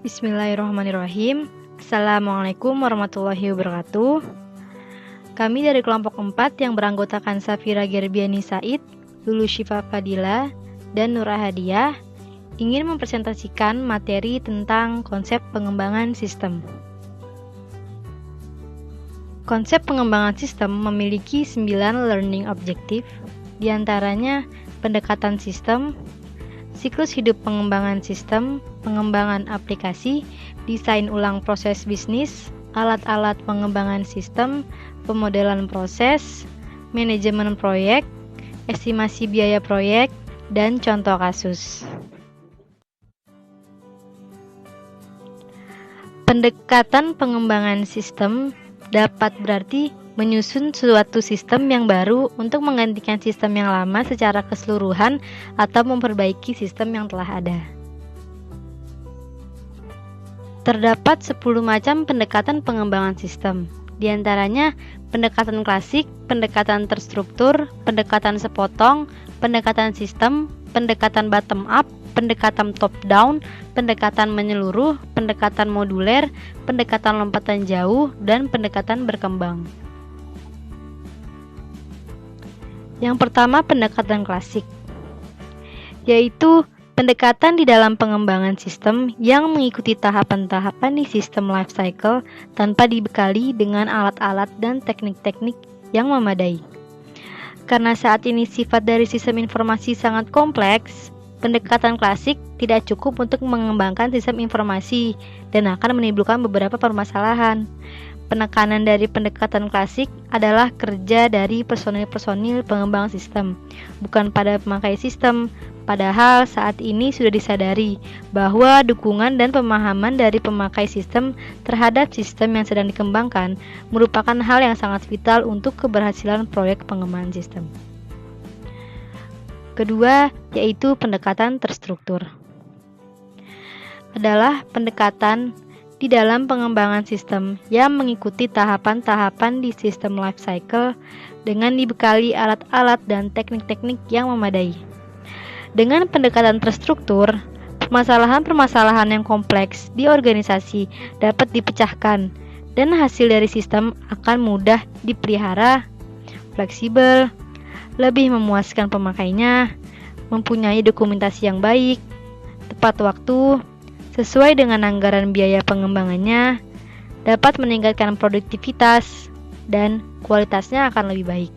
Bismillahirrahmanirrahim. Assalamualaikum warahmatullahi wabarakatuh. Kami dari kelompok 4 yang beranggotakan Safira Gerbiani Said, Lulu Syifa Fadila, dan Nurah Hadiah ingin mempresentasikan materi tentang konsep pengembangan sistem. Konsep pengembangan sistem memiliki 9 learning objective, diantaranya pendekatan sistem, siklus hidup pengembangan sistem, pengembangan aplikasi, desain ulang proses bisnis, alat-alat pengembangan sistem, pemodelan proses, manajemen proyek, estimasi biaya proyek, dan contoh kasus. Pendekatan pengembangan sistem dapat berarti menyusun suatu sistem yang baru untuk menggantikan sistem yang lama secara keseluruhan atau memperbaiki sistem yang telah ada. Terdapat 10 macam pendekatan pengembangan sistem, diantaranya pendekatan klasik, pendekatan terstruktur, pendekatan sepotong, pendekatan sistem, pendekatan bottom up, pendekatan top down, pendekatan menyeluruh, pendekatan moduler, pendekatan lompatan jauh, dan pendekatan berkembang. Yang pertama, pendekatan klasik, yaitu pendekatan di dalam pengembangan sistem yang mengikuti tahapan-tahapan di sistem life cycle tanpa dibekali dengan alat-alat dan teknik-teknik yang memadai. Karena saat ini sifat dari sistem informasi sangat kompleks, pendekatan klasik tidak cukup untuk mengembangkan sistem informasi dan akan menimbulkan beberapa permasalahan. Penekanan dari pendekatan klasik adalah kerja dari personil-personil pengembang sistem, bukan pada pemakai sistem. Padahal saat ini sudah disadari bahwa dukungan dan pemahaman dari pemakai sistem terhadap sistem yang sedang dikembangkan merupakan hal yang sangat vital untuk keberhasilan proyek pengembangan sistem. Kedua, yaitu pendekatan terstruktur. Adalah pendekatan di dalam pengembangan sistem yang mengikuti tahapan-tahapan di sistem life cycle dengan dibekali alat-alat dan teknik-teknik yang memadai. Dengan pendekatan terstruktur, permasalahan-permasalahan yang kompleks di organisasi dapat dipecahkan dan hasil dari sistem akan mudah dipelihara, fleksibel, lebih memuaskan pemakainya, mempunyai dokumentasi yang baik, tepat waktu, sesuai dengan anggaran biaya pengembangannya, dapat meningkatkan produktivitas, dan kualitasnya akan lebih baik.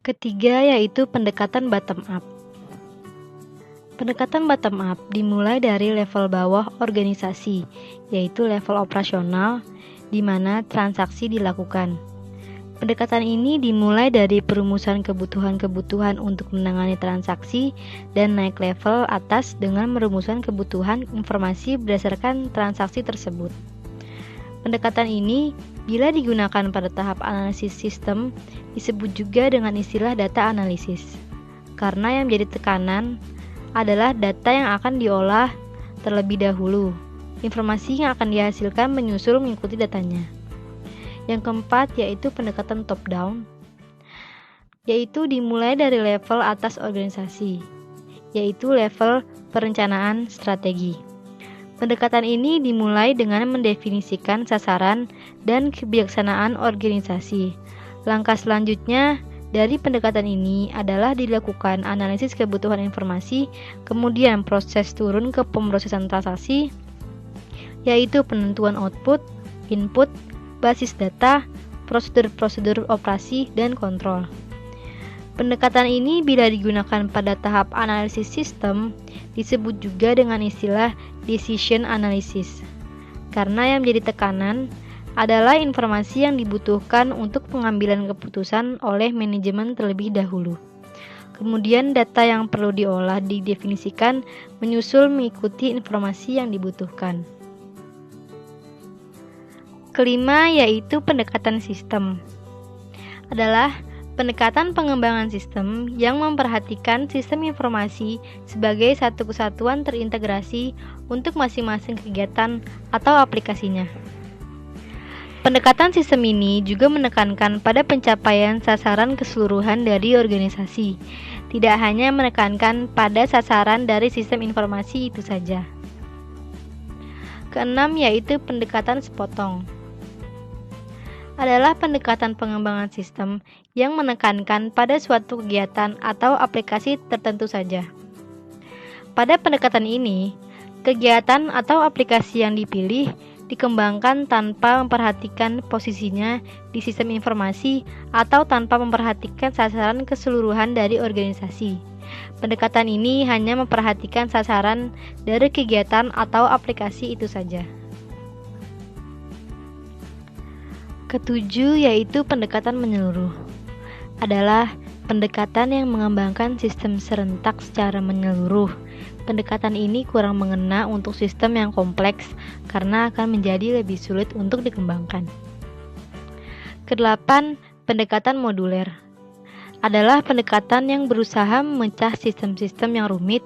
Ketiga, yaitu pendekatan bottom up. Pendekatan bottom up dimulai dari level bawah organisasi, yaitu level operasional, di mana transaksi dilakukan. Pendekatan ini dimulai dari perumusan kebutuhan-kebutuhan untuk menangani transaksi dan naik level atas dengan merumuskan kebutuhan informasi berdasarkan transaksi tersebut. Pendekatan ini bila digunakan pada tahap analisis sistem disebut juga dengan istilah data analisis. Karena yang menjadi tekanan adalah data yang akan diolah terlebih dahulu. Informasi yang akan dihasilkan menyusul mengikuti datanya. Yang keempat, yaitu pendekatan top down, yaitu dimulai dari level atas organisasi, yaitu level perencanaan strategi. Pendekatan ini dimulai dengan mendefinisikan sasaran dan kebijaksanaan organisasi. Langkah selanjutnya dari pendekatan ini adalah dilakukan analisis kebutuhan informasi, kemudian proses turun ke pemrosesan transaksi, yaitu penentuan output, input, basis data, prosedur-prosedur operasi, dan kontrol. Pendekatan ini bila digunakan pada tahap analisis sistem disebut juga dengan istilah decision analysis. Karena yang menjadi tekanan adalah informasi yang dibutuhkan untuk pengambilan keputusan oleh manajemen terlebih dahulu. Kemudian data yang perlu diolah didefinisikan menyusul mengikuti informasi yang dibutuhkan. Kelima, yaitu pendekatan sistem. Adalah pendekatan pengembangan sistem yang memperhatikan sistem informasi sebagai satu kesatuan terintegrasi untuk masing-masing kegiatan atau aplikasinya. Pendekatan sistem ini juga menekankan pada pencapaian sasaran keseluruhan dari organisasi, tidak hanya menekankan pada sasaran dari sistem informasi itu saja. Keenam yaitu pendekatan sepotong. Adalah pendekatan pengembangan sistem yang menekankan pada suatu kegiatan atau aplikasi tertentu saja. Pada pendekatan ini, kegiatan atau aplikasi yang dipilih dikembangkan tanpa memperhatikan posisinya di sistem informasi atau tanpa memperhatikan sasaran keseluruhan dari organisasi. Pendekatan ini hanya memperhatikan sasaran dari kegiatan atau aplikasi itu saja. Ketujuh yaitu pendekatan menyeluruh. Adalah pendekatan yang mengembangkan sistem serentak secara menyeluruh. Pendekatan ini kurang mengena untuk sistem yang kompleks karena akan menjadi lebih sulit untuk dikembangkan. Kedelapan, pendekatan moduler. Adalah pendekatan yang berusaha memecah sistem-sistem yang rumit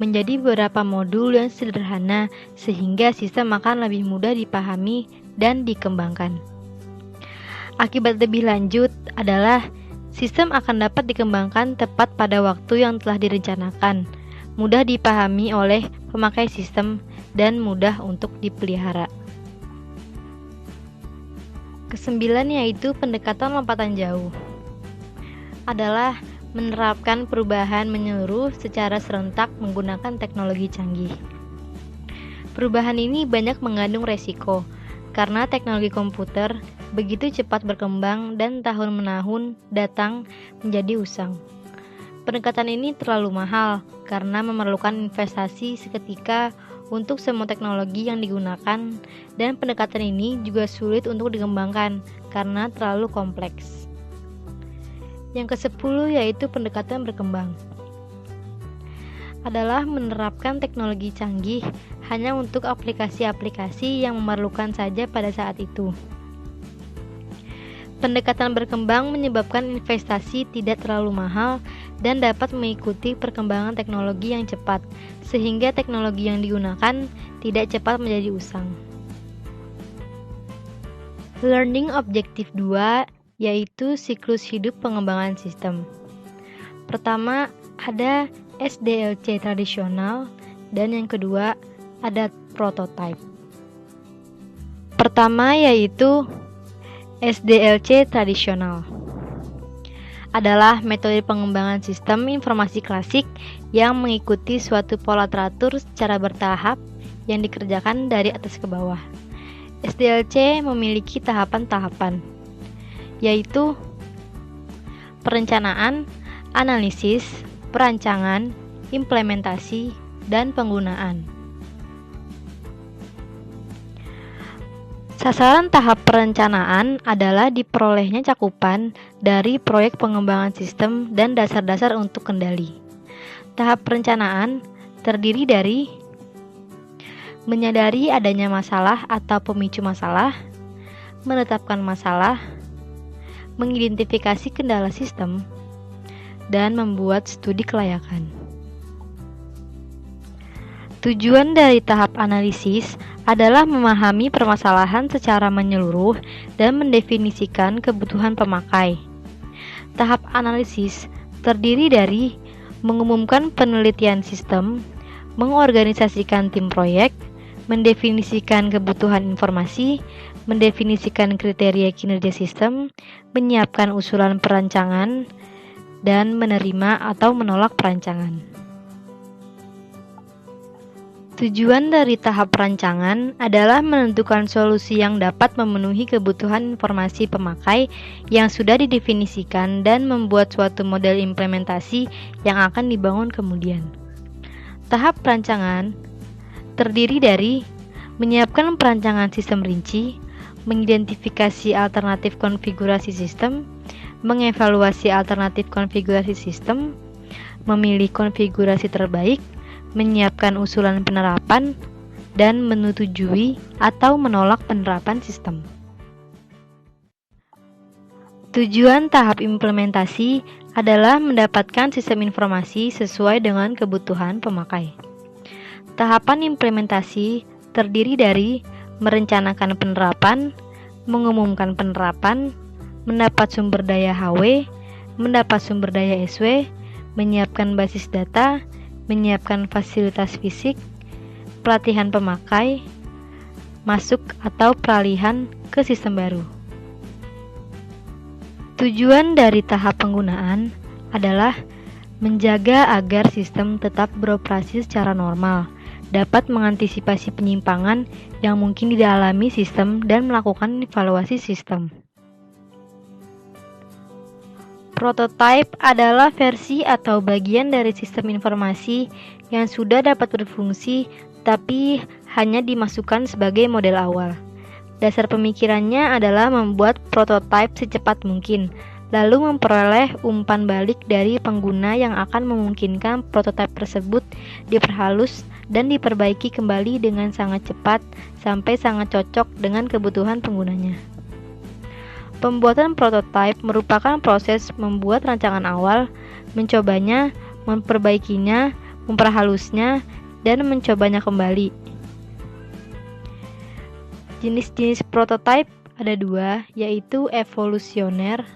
menjadi beberapa modul yang sederhana sehingga sistem akan lebih mudah dipahami dan dikembangkan. Akibat lebih lanjut adalah sistem akan dapat dikembangkan tepat pada waktu yang telah direncanakan, mudah dipahami oleh pemakai sistem, dan mudah untuk dipelihara. Kesembilan yaitu pendekatan lompatan jauh. Adalah menerapkan perubahan menyeluruh secara serentak menggunakan teknologi canggih. Perubahan ini banyak mengandung resiko, karena teknologi komputer begitu cepat berkembang dan tahun-menahun datang menjadi usang. Pendekatan ini terlalu mahal karena memerlukan investasi seketika untuk semua teknologi yang digunakan, dan pendekatan ini juga sulit untuk dikembangkan karena terlalu kompleks. Yang ke-10 yaitu pendekatan berkembang. Adalah menerapkan teknologi canggih hanya untuk aplikasi-aplikasi yang memerlukan saja pada saat itu. Pendekatan berkembang menyebabkan investasi tidak terlalu mahal dan dapat mengikuti perkembangan teknologi yang cepat, sehingga teknologi yang digunakan tidak cepat menjadi usang. Learning Objective 2 yaitu siklus hidup pengembangan sistem. Pertama, ada SDLC tradisional, dan yang kedua ada prototype. Pertama yaitu SDLC tradisional. Adalah metode pengembangan sistem informasi klasik yang mengikuti suatu pola teratur secara bertahap yang dikerjakan dari atas ke bawah. SDLC memiliki tahapan-tahapan, yaitu perencanaan, analisis, perancangan, implementasi, dan penggunaan. Sasaran tahap perencanaan adalah diperolehnya cakupan dari proyek pengembangan sistem dan dasar-dasar untuk kendali. Tahap perencanaan terdiri dari menyadari adanya masalah atau pemicu masalah, menetapkan masalah, mengidentifikasi kendala sistem, dan membuat studi kelayakan. Tujuan dari tahap analisis adalah memahami permasalahan secara menyeluruh dan mendefinisikan kebutuhan pemakai. Tahap analisis terdiri dari mengumumkan penelitian sistem, mengorganisasikan tim proyek, mendefinisikan kebutuhan informasi, mendefinisikan kriteria kinerja sistem, menyiapkan usulan perancangan, dan menerima atau menolak perancangan. Tujuan dari tahap perancangan adalah menentukan solusi yang dapat memenuhi kebutuhan informasi pemakai yang sudah didefinisikan dan membuat suatu model implementasi yang akan dibangun kemudian. Tahap perancangan terdiri dari menyiapkan perancangan sistem rinci, mengidentifikasi alternatif konfigurasi sistem, mengevaluasi alternatif konfigurasi sistem, memilih konfigurasi terbaik, menyiapkan usulan penerapan, dan menyetujui atau menolak penerapan sistem. Tujuan tahap implementasi adalah mendapatkan sistem informasi sesuai dengan kebutuhan pemakai. Tahapan implementasi terdiri dari merencanakan penerapan, mengumumkan penerapan, mendapat sumber daya HW, mendapat sumber daya SW, menyiapkan basis data, menyiapkan fasilitas fisik, pelatihan pemakai, masuk atau peralihan ke sistem baru. Tujuan dari tahap penggunaan adalah menjaga agar sistem tetap beroperasi secara normal, dapat mengantisipasi penyimpangan yang mungkin dialami sistem dan melakukan evaluasi sistem. Prototype adalah versi atau bagian dari sistem informasi yang sudah dapat berfungsi tapi hanya dimasukkan sebagai model awal. Dasar pemikirannya adalah membuat prototype secepat mungkin, lalu memperoleh umpan balik dari pengguna yang akan memungkinkan prototype tersebut diperhalus dan diperbaiki kembali dengan sangat cepat sampai sangat cocok dengan kebutuhan penggunanya. Pembuatan prototype merupakan proses membuat rancangan awal, mencobanya, memperbaikinya, memperhalusnya, dan mencobanya kembali. Jenis-jenis prototype ada dua, yaitu evolusioner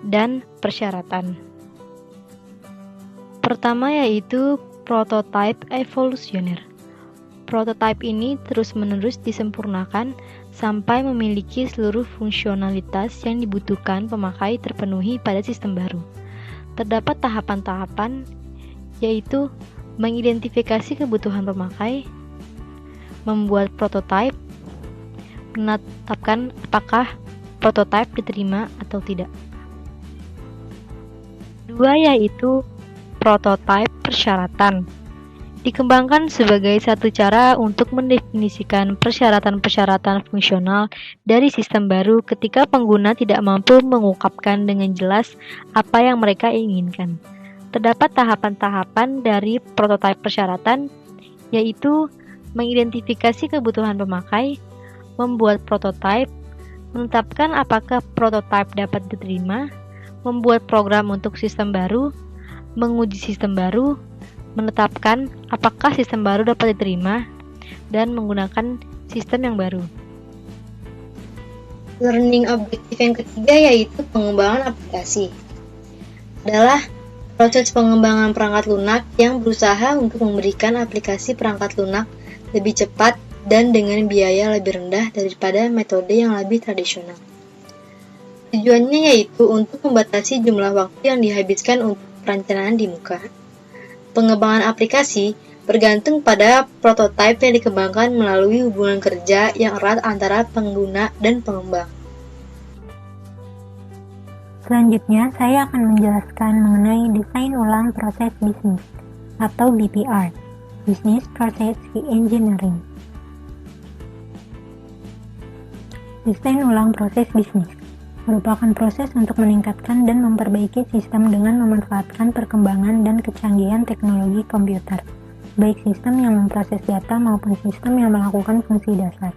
dan persyaratan. Pertama yaitu prototype evolusioner. Prototype ini terus-menerus disempurnakan sampai memiliki seluruh fungsionalitas yang dibutuhkan pemakai terpenuhi pada sistem baru. Terdapat tahapan-tahapan, yaitu mengidentifikasi kebutuhan pemakai, membuat prototype, menetapkan apakah prototype diterima atau tidak. Dua yaitu prototype persyaratan. Dikembangkan sebagai satu cara untuk mendefinisikan persyaratan-persyaratan fungsional dari sistem baru ketika pengguna tidak mampu mengungkapkan dengan jelas apa yang mereka inginkan. Terdapat tahapan-tahapan dari prototype persyaratan, yaitu mengidentifikasi kebutuhan pemakai, membuat prototype, menetapkan apakah prototype dapat diterima, membuat program untuk sistem baru, menguji sistem baru, menetapkan apakah sistem baru dapat diterima, dan menggunakan sistem yang baru. Learning objective yang ketiga yaitu pengembangan aplikasi. Adalah proses pengembangan perangkat lunak yang berusaha untuk memberikan aplikasi perangkat lunak lebih cepat dan dengan biaya lebih rendah daripada metode yang lebih tradisional. Tujuannya yaitu untuk membatasi jumlah waktu yang dihabiskan untuk perencanaan di muka. Pengembangan aplikasi bergantung pada prototipe yang dikembangkan melalui hubungan kerja yang erat antara pengguna dan pengembang. Selanjutnya, saya akan menjelaskan mengenai desain ulang proses bisnis atau BPR, Business Process Reengineering. Desain ulang proses bisnis merupakan proses untuk meningkatkan dan memperbaiki sistem dengan memanfaatkan perkembangan dan kecanggihan teknologi komputer, baik sistem yang memproses data maupun sistem yang melakukan fungsi dasar.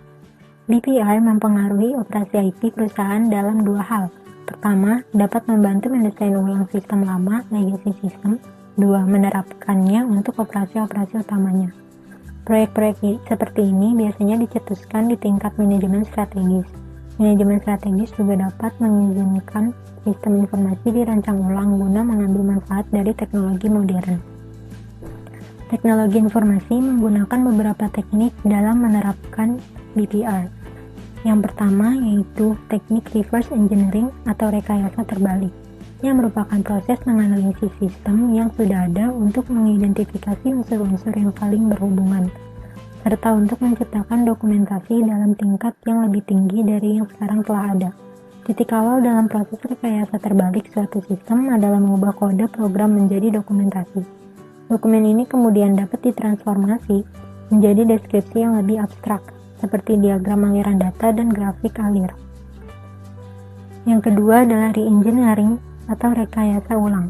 BPR mempengaruhi operasi IT perusahaan dalam dua hal. Pertama, dapat membantu mendesain ulang sistem lama, legacy system. Dua, menerapkannya untuk operasi-operasi utamanya. Proyek-proyek seperti ini biasanya dicetuskan di tingkat manajemen strategis. Manajemen strategis juga dapat mengizinkan sistem informasi dirancang ulang guna mengambil manfaat dari teknologi modern. Teknologi informasi menggunakan beberapa teknik dalam menerapkan BPR. Yang pertama yaitu teknik reverse engineering atau rekayasa terbalik, yang merupakan proses menganalisis sistem yang sudah ada untuk mengidentifikasi unsur-unsur yang saling berhubungan, serta untuk menciptakan dokumentasi dalam tingkat yang lebih tinggi dari yang sekarang telah ada. Titik awal dalam proses rekayasa terbalik suatu sistem adalah mengubah kode program menjadi dokumentasi. Dokumen ini kemudian dapat ditransformasi menjadi deskripsi yang lebih abstrak, seperti diagram aliran data dan grafik alir. Yang kedua adalah re-engineering atau rekayasa ulang.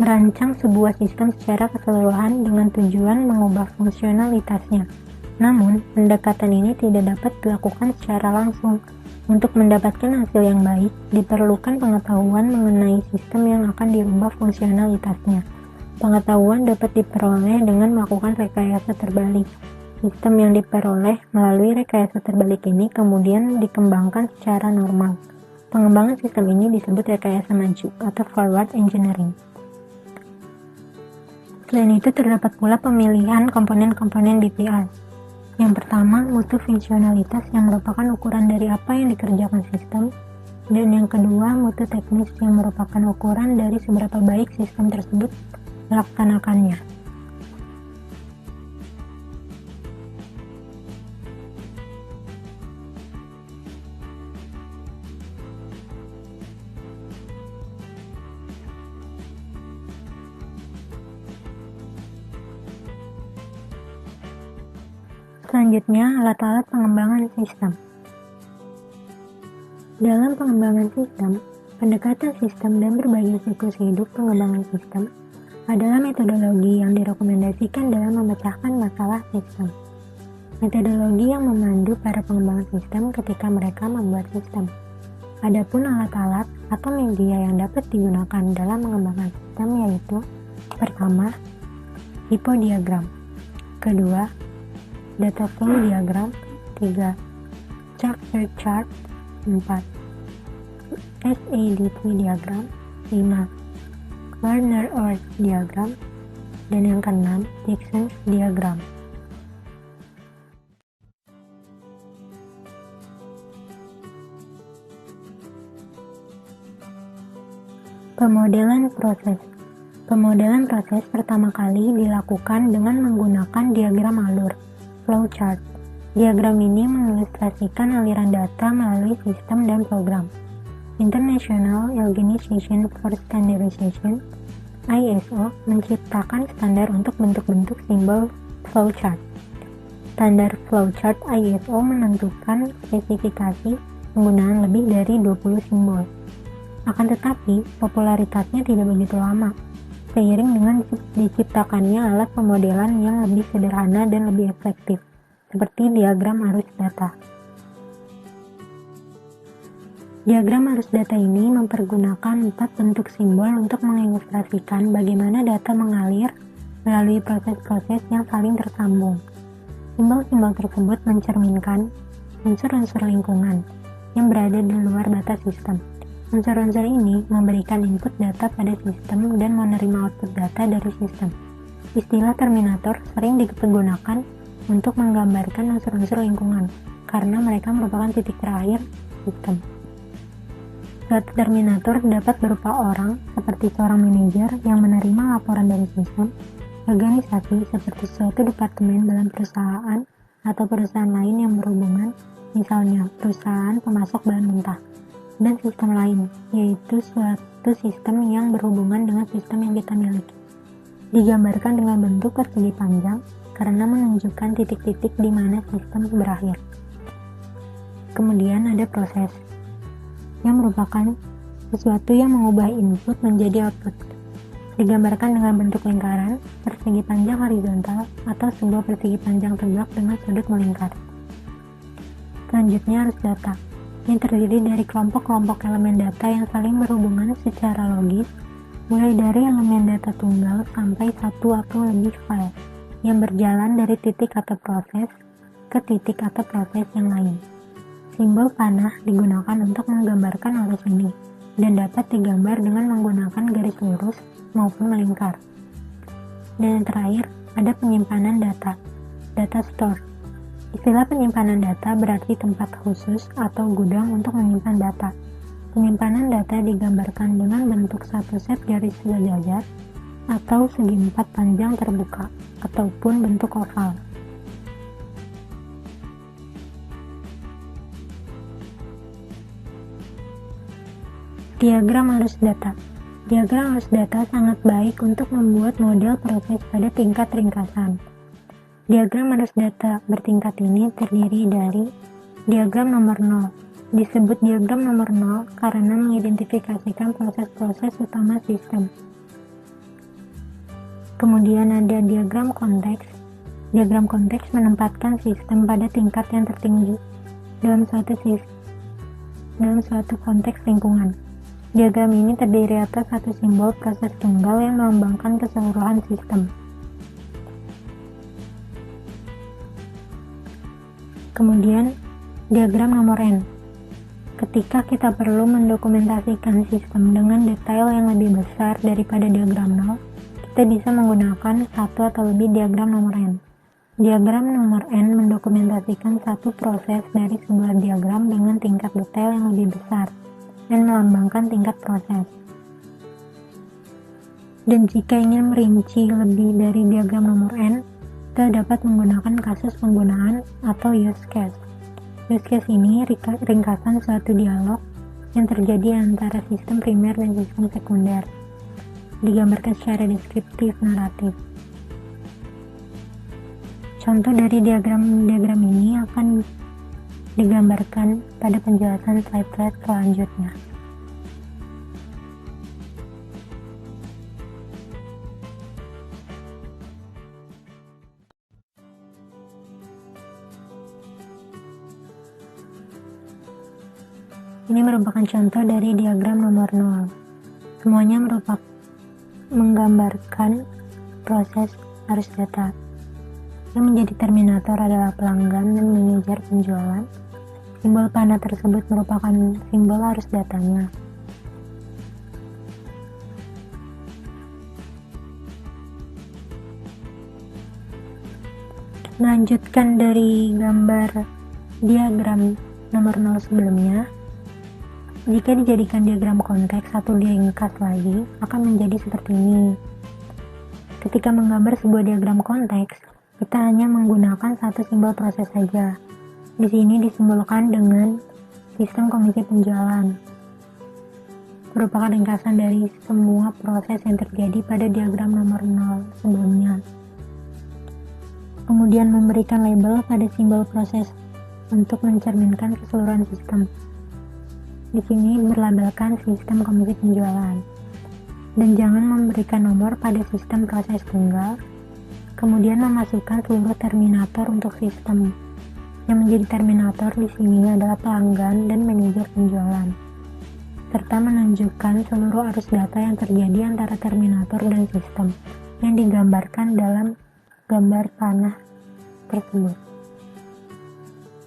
Merancang sebuah sistem secara keseluruhan dengan tujuan mengubah fungsionalitasnya. Namun, pendekatan ini tidak dapat dilakukan secara langsung. Untuk mendapatkan hasil yang baik, diperlukan pengetahuan mengenai sistem yang akan dirubah fungsionalitasnya. Pengetahuan dapat diperoleh dengan melakukan rekayasa terbalik. Sistem yang diperoleh melalui rekayasa terbalik ini kemudian dikembangkan secara normal. Pengembangan sistem ini disebut rekayasa maju atau forward engineering. Selain itu terdapat pula pemilihan komponen-komponen BPR. Yang pertama, mutu fungsionalitas yang merupakan ukuran dari apa yang dikerjakan sistem. Dan yang kedua, mutu teknis yang merupakan ukuran dari seberapa baik sistem tersebut melaksanakannya. Selanjutnya, alat-alat pengembangan sistem. Dalam pengembangan sistem, pendekatan sistem dan berbagai siklus hidup pengembangan sistem adalah metodologi yang direkomendasikan dalam memecahkan masalah sistem. Metodologi yang memandu para pengembangan sistem ketika mereka membuat sistem. Adapun alat-alat atau media yang dapat digunakan dalam mengembangkan sistem yaitu: pertama, hipodiagram, kedua, data flow diagram, 3, structure chart, 4, SADT diagram, 5, Werner-Orth diagram, dan yang keenam, Dixon's diagram. Pemodelan proses. Pemodelan proses pertama kali dilakukan dengan menggunakan diagram alur, flowchart. Diagram ini mengilustrasikan aliran data melalui sistem dan program. International Organization for Standardization (ISO) menciptakan standar untuk bentuk-bentuk simbol flowchart. Standar flowchart ISO menentukan spesifikasi penggunaan lebih dari 20 simbol. Akan tetapi, popularitasnya tidak begitu lama, seiring dengan diciptakannya alat pemodelan yang lebih sederhana dan lebih efektif, seperti diagram arus data. Diagram arus data ini mempergunakan 4 bentuk simbol untuk mengilustrasikan bagaimana data mengalir melalui proses-proses yang saling tersambung. Simbol-simbol tersebut mencerminkan unsur-unsur lingkungan yang berada di luar batas sistem. Unsur-unsur ini memberikan input data pada sistem dan menerima output data dari sistem. Istilah terminator sering digunakan untuk menggambarkan unsur-unsur lingkungan, karena mereka merupakan titik terakhir sistem. Suatu terminator dapat berupa orang, seperti seorang manajer yang menerima laporan dari sistem, organisasi seperti suatu departemen dalam perusahaan atau perusahaan lain yang berhubungan, misalnya perusahaan pemasok bahan mentah, dan sistem lain, yaitu suatu sistem yang berhubungan dengan sistem yang kita miliki. Digambarkan dengan bentuk persegi panjang karena menunjukkan titik-titik di mana sistem berakhir. Kemudian ada proses, yang merupakan sesuatu yang mengubah input menjadi output. Digambarkan dengan bentuk lingkaran, persegi panjang horizontal, atau sebuah persegi panjang tegak dengan sudut melingkar. Selanjutnya arus data, yang terdiri dari kelompok-kelompok elemen data yang saling berhubungan secara logis, mulai dari elemen data tunggal sampai satu atau lebih file, yang berjalan dari titik atau proses ke titik atau proses yang lain. Simbol panah digunakan untuk menggambarkan arus ini, dan dapat digambar dengan menggunakan garis lurus maupun melingkar. Dan yang terakhir, ada penyimpanan data, data store. Istilah penyimpanan data berarti tempat khusus atau gudang untuk menyimpan data. Penyimpanan data digambarkan dengan bentuk satu set garis sejajar atau segi empat panjang terbuka, ataupun bentuk oval. Diagram arus data. Diagram arus data sangat baik untuk membuat model proses pada tingkat ringkasan. Diagram arus data bertingkat ini terdiri dari diagram nomor 0. Disebut diagram nomor 0 karena mengidentifikasikan proses-proses utama sistem. Kemudian ada diagram konteks. Diagram konteks menempatkan sistem pada tingkat yang tertinggi dalam suatu konteks lingkungan. Diagram ini terdiri atas satu simbol proses tunggal yang melambangkan keseluruhan sistem. Kemudian, diagram nomor N. Ketika kita perlu mendokumentasikan sistem dengan detail yang lebih besar daripada diagram 0, kita bisa menggunakan satu atau lebih diagram nomor N. Diagram nomor N mendokumentasikan satu proses dari sebuah diagram dengan tingkat detail yang lebih besar dan melambangkan tingkat proses. Dan jika ingin merinci lebih dari diagram nomor N, kita dapat menggunakan kasus penggunaan atau use case. Use case ini ringkasan suatu dialog yang terjadi antara sistem primer dan sistem sekunder, digambarkan secara deskriptif naratif. Contoh dari diagram ini akan digambarkan pada penjelasan slide-slide selanjutnya. Ini merupakan contoh dari diagram nomor 0. Semuanya menggambarkan proses arus data. Yang menjadi terminator adalah pelanggan dan manajer penjualan. Simbol panah tersebut merupakan simbol arus datanya. Melanjutkan dari gambar diagram nomor 0 sebelumnya, jika dijadikan diagram konteks atau diringkas lagi, akan menjadi seperti ini. Ketika menggambar sebuah diagram konteks, kita hanya menggunakan satu simbol proses saja. Di sini disimbolkan dengan sistem komisi penjualan. Merupakan ringkasan dari semua proses yang terjadi pada diagram nomor 0 sebelumnya. Kemudian memberikan label pada simbol proses untuk mencerminkan keseluruhan sistem. Di sini berlabelkan sistem komisi penjualan. Dan jangan memberikan nomor pada sistem proses tunggal. Kemudian memasukkan seluruh terminator untuk sistem. Yang menjadi terminator di sini adalah pelanggan dan manajer penjualan, serta menunjukkan seluruh arus data yang terjadi antara terminator dan sistem yang digambarkan dalam gambar panah tersebut.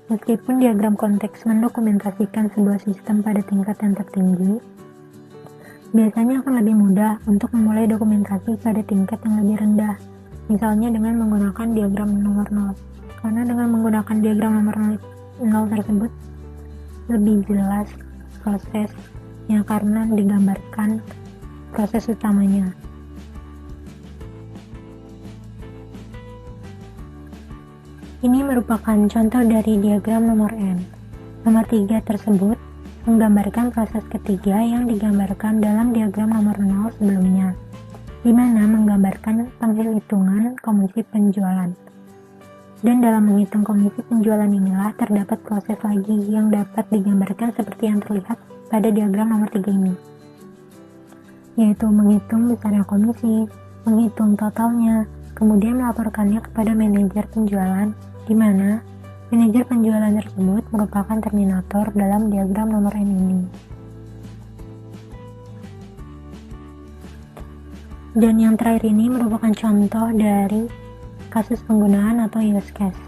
Meskipun diagram konteks mendokumentasikan sebuah sistem pada tingkat yang tertinggi, biasanya akan lebih mudah untuk memulai dokumentasi pada tingkat yang lebih rendah. Misalnya dengan menggunakan diagram nomor 0. Karena dengan menggunakan diagram nomor 0 tersebut lebih jelas prosesnya karena digambarkan proses utamanya. Ini merupakan contoh dari diagram nomor N. Nomor 3 tersebut menggambarkan proses ketiga yang digambarkan dalam diagram nomor 0 sebelumnya, di mana menggambarkan penghitungan komisi penjualan. Dan dalam menghitung komisi penjualan inilah terdapat proses lagi yang dapat digambarkan seperti yang terlihat pada diagram nomor 3 ini, yaitu menghitung besarnya komisi, menghitung totalnya, kemudian melaporkannya kepada manajer penjualan, di mana manajer penjualan tersebut merupakan terminator dalam diagram nomor N ini. Dan yang terakhir ini merupakan contoh dari kasus penggunaan atau use case.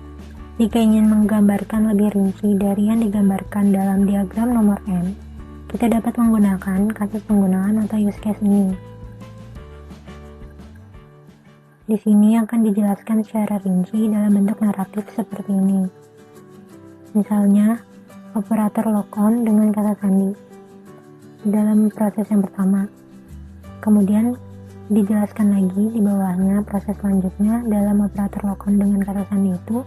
Jika ingin menggambarkan lebih rinci dari yang digambarkan dalam diagram nomor N, kita dapat menggunakan kasus penggunaan atau use case ini. Di sini akan dijelaskan secara rinci dalam bentuk naratif seperti ini. Misalnya, operator logon dengan kata sandi dalam proses yang pertama. Kemudian dijelaskan lagi di bawahnya proses selanjutnya dalam operator logon dengan kata sandi itu.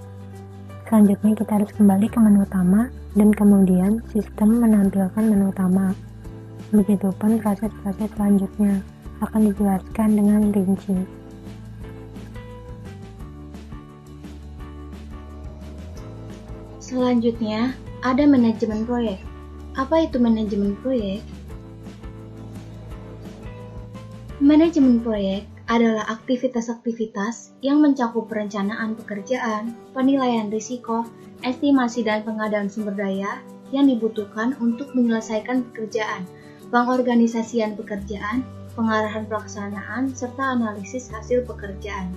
Selanjutnya kita harus kembali ke menu utama dan kemudian sistem menampilkan menu utama. Begitupun proses-proses selanjutnya akan dijelaskan dengan rinci. Selanjutnya ada manajemen proyek. Apa itu manajemen proyek? Manajemen proyek adalah aktivitas-aktivitas yang mencakup perencanaan pekerjaan, penilaian risiko, estimasi dan pengadaan sumber daya yang dibutuhkan untuk menyelesaikan pekerjaan, pengorganisasian pekerjaan, pengarahan pelaksanaan, serta analisis hasil pekerjaan.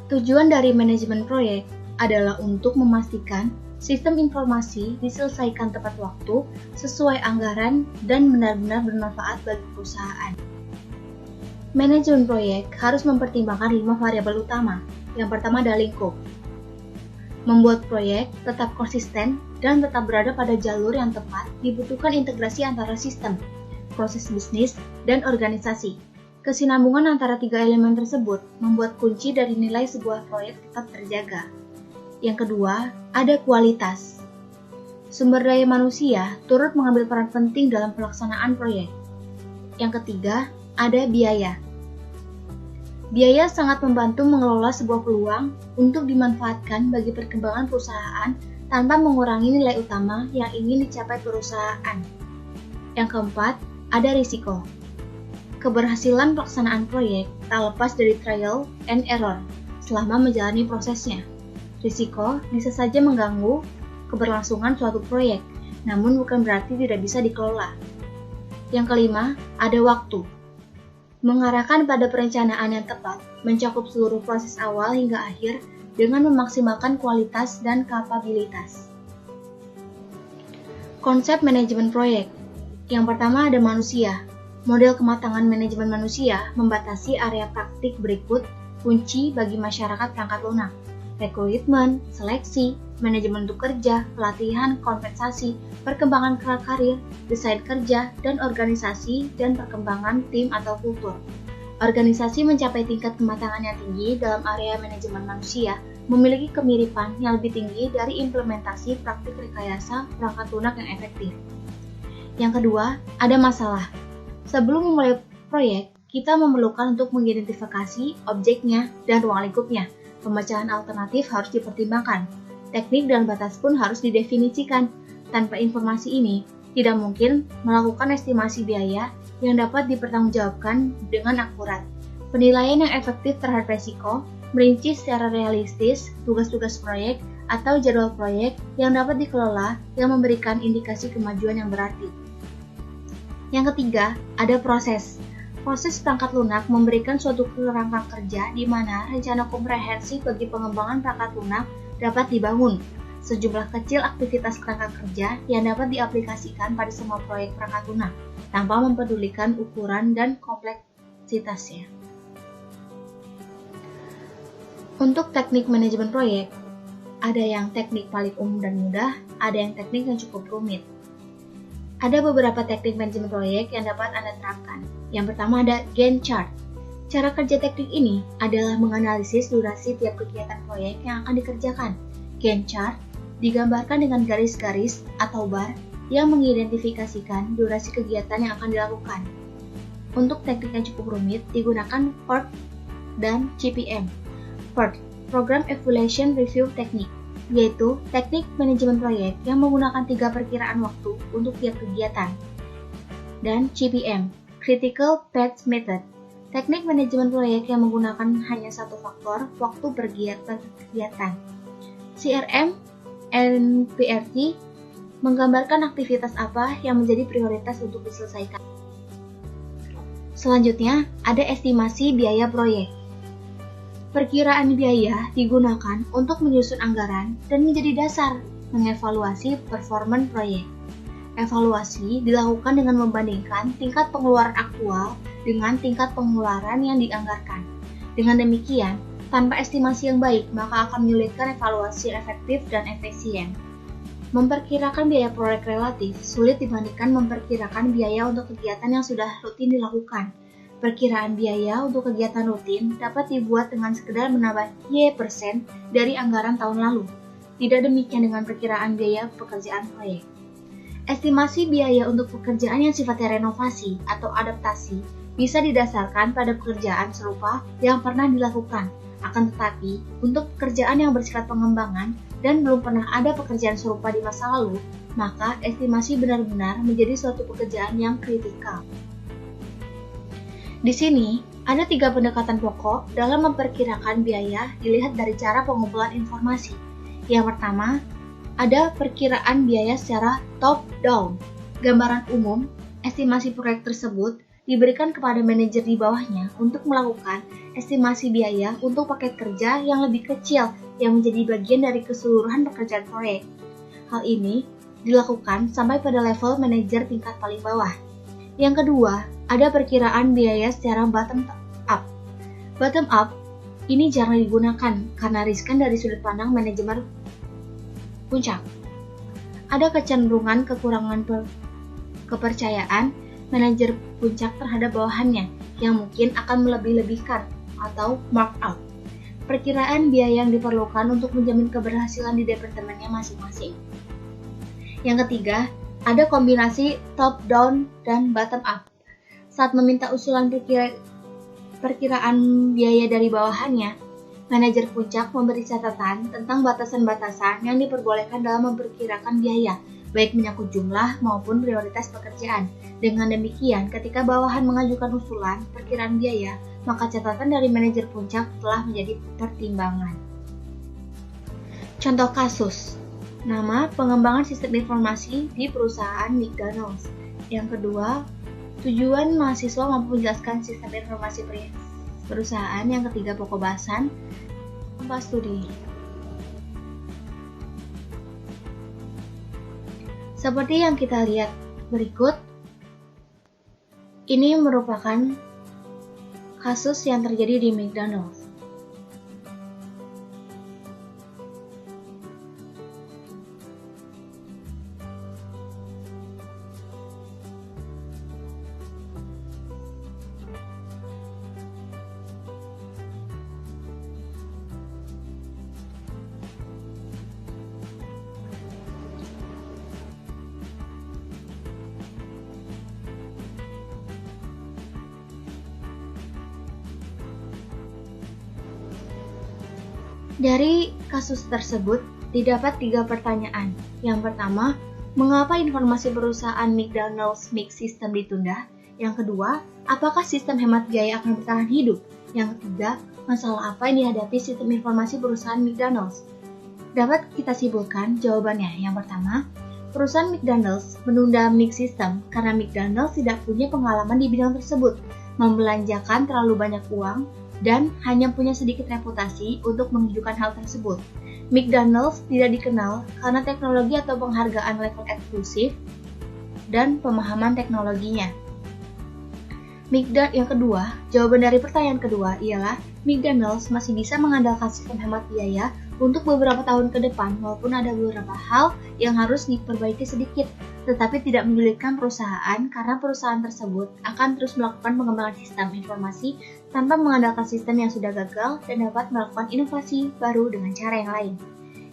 Tujuan dari manajemen proyek adalah untuk memastikan sistem informasi diselesaikan tepat waktu, sesuai anggaran, dan benar-benar bermanfaat bagi perusahaan. Manajemen proyek harus mempertimbangkan 5 variabel utama. Yang pertama adalah lingkup. Membuat proyek tetap konsisten dan tetap berada pada jalur yang tepat dibutuhkan integrasi antara sistem, proses bisnis, dan organisasi. Kesinambungan antara 3 elemen tersebut membuat kunci dari nilai sebuah proyek tetap terjaga. Yang kedua, ada kualitas. Sumber daya manusia turut mengambil peran penting dalam pelaksanaan proyek. Yang ketiga, ada biaya. Biaya sangat membantu mengelola sebuah peluang untuk dimanfaatkan bagi perkembangan perusahaan tanpa mengurangi nilai utama yang ingin dicapai perusahaan. Yang keempat, ada risiko. Keberhasilan pelaksanaan proyek tak lepas dari trial and error selama menjalani prosesnya. Risiko bisa saja mengganggu keberlangsungan suatu proyek, namun bukan berarti tidak bisa dikelola. Yang kelima, ada waktu. Mengarahkan pada perencanaan yang tepat, mencakup seluruh proses awal hingga akhir dengan memaksimalkan kualitas dan kapabilitas. Konsep manajemen proyek. Yang pertama ada manusia. Model kematangan manajemen manusia membatasi area praktik berikut kunci bagi masyarakat perangkat lunak: rekrutmen, seleksi, manajemen untuk kerja, pelatihan, kompensasi, perkembangan karir, desain kerja, dan organisasi dan perkembangan tim atau kultur. Organisasi mencapai tingkat kematangan yang tinggi dalam area manajemen manusia memiliki kemiripan yang lebih tinggi dari implementasi praktik rekayasa perangkat lunak yang efektif. Yang kedua, ada masalah. Sebelum memulai proyek, kita memerlukan untuk mengidentifikasi objeknya dan ruang lingkupnya. Pemecahan alternatif harus dipertimbangkan. Teknik dan batas pun harus didefinisikan. Tanpa informasi ini, tidak mungkin melakukan estimasi biaya yang dapat dipertanggungjawabkan dengan akurat. Penilaian yang efektif terhadap resiko, merinci secara realistis tugas-tugas proyek atau jadwal proyek yang dapat dikelola yang memberikan indikasi kemajuan yang berarti. Yang ketiga, ada proses. Proses perangkat lunak memberikan suatu kerangka kerja di mana rencana komprehensif bagi pengembangan perangkat lunak dapat dibangun. Sejumlah kecil aktivitas kerangka kerja yang dapat diaplikasikan pada semua proyek perangkat lunak, tanpa mempedulikan ukuran dan kompleksitasnya. Untuk teknik manajemen proyek, ada yang teknik paling umum dan mudah, ada yang teknik yang cukup rumit. Ada beberapa teknik manajemen proyek yang dapat Anda terapkan. Yang pertama ada Gantt chart. Cara kerja teknik ini adalah menganalisis durasi tiap kegiatan proyek yang akan dikerjakan. Gantt chart digambarkan dengan garis-garis atau bar yang mengidentifikasikan durasi kegiatan yang akan dilakukan. Untuk teknik yang cukup rumit digunakan PERT dan CPM. PERT, Program Evaluation Review Technique, yaitu teknik manajemen proyek yang menggunakan 3 perkiraan waktu untuk tiap kegiatan. Dan CPM, Critical Path Method, teknik manajemen proyek yang menggunakan hanya satu faktor waktu per kegiatan. CRM and PRT menggambarkan aktivitas apa yang menjadi prioritas untuk diselesaikan. Selanjutnya, ada estimasi biaya proyek. Perkiraan biaya digunakan untuk menyusun anggaran dan menjadi dasar mengevaluasi performa proyek. Evaluasi dilakukan dengan membandingkan tingkat pengeluaran aktual dengan tingkat pengeluaran yang dianggarkan. Dengan demikian, tanpa estimasi yang baik, maka akan menyulitkan evaluasi efektif dan efisien. Memperkirakan biaya proyek relatif sulit dibandingkan memperkirakan biaya untuk kegiatan yang sudah rutin dilakukan. Perkiraan biaya untuk kegiatan rutin dapat dibuat dengan sekedar menambah Y% dari anggaran tahun lalu. Tidak demikian dengan perkiraan biaya pekerjaan proyek. Estimasi biaya untuk pekerjaan yang sifatnya renovasi atau adaptasi bisa didasarkan pada pekerjaan serupa yang pernah dilakukan. Akan tetapi, untuk pekerjaan yang bersifat pengembangan dan belum pernah ada pekerjaan serupa di masa lalu, maka estimasi benar-benar menjadi suatu pekerjaan yang kritikal. Di sini, ada 3 pendekatan pokok dalam memperkirakan biaya dilihat dari cara pengumpulan informasi. Yang pertama, ada perkiraan biaya secara top-down. Gambaran umum, estimasi proyek tersebut diberikan kepada manajer di bawahnya untuk melakukan estimasi biaya untuk paket kerja yang lebih kecil yang menjadi bagian dari keseluruhan pekerjaan proyek. Hal ini dilakukan sampai pada level manajer tingkat paling bawah. Yang kedua, ada perkiraan biaya secara bottom up. Bottom up ini jarang digunakan karena riskan dari sudut pandang manajemen puncak. Ada kecenderungan kekurangan kepercayaan manajer puncak terhadap bawahannya yang mungkin akan melebih-lebihkan atau markup perkiraan biaya yang diperlukan untuk menjamin keberhasilan di departemennya masing-masing. Yang ketiga, ada kombinasi top down dan bottom up. Saat meminta usulan perkiraan biaya dari bawahannya, manajer puncak memberi catatan tentang batasan-batasan yang diperbolehkan dalam memperkirakan biaya, baik menyangkut jumlah maupun prioritas pekerjaan. Dengan demikian, ketika bawahan mengajukan usulan perkiraan biaya, maka catatan dari manajer puncak telah menjadi pertimbangan. Contoh kasus, nama pengembangan sistem informasi di perusahaan McDonald's. Yang kedua, tujuan mahasiswa mampu menjelaskan sistem informasi perusahaan. Yang ketiga, pokok bahasan studi. Seperti yang kita lihat berikut, ini merupakan kasus yang terjadi di McDonald's. Dari kasus tersebut, didapat 3 pertanyaan. Yang pertama, mengapa informasi perusahaan McDonald's Mix System ditunda? Yang kedua, apakah sistem hemat biaya akan bertahan hidup? Yang ketiga, masalah apa yang dihadapi sistem informasi perusahaan McDonald's? Dapat kita simpulkan jawabannya. Yang pertama, perusahaan McDonald's menunda Mix System karena McDonald's tidak punya pengalaman di bidang tersebut, membelanjakan terlalu banyak uang, dan hanya punya sedikit reputasi untuk menunjukkan hal tersebut. McDonald's tidak dikenal karena teknologi atau penghargaan level eksklusif dan pemahaman teknologinya. Yang kedua, jawaban dari pertanyaan kedua ialah McDonald's masih bisa mengandalkan sistem hemat biaya untuk beberapa tahun ke depan, walaupun ada beberapa hal yang harus diperbaiki sedikit, tetapi tidak menyulitkan perusahaan karena perusahaan tersebut akan terus melakukan pengembangan sistem informasi tanpa mengandalkan sistem yang sudah gagal dan dapat melakukan inovasi baru dengan cara yang lain.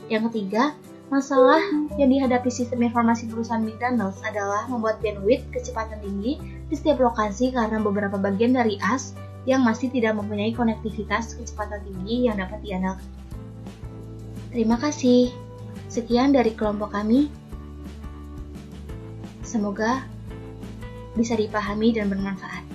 Yang ketiga, masalah yang dihadapi sistem informasi perusahaan McDonald's adalah membuat bandwidth kecepatan tinggi di setiap lokasi karena beberapa bagian dari AS yang masih tidak mempunyai konektivitas kecepatan tinggi yang dapat diandalkan. Terima kasih. Sekian dari kelompok kami. Semoga bisa dipahami dan bermanfaat.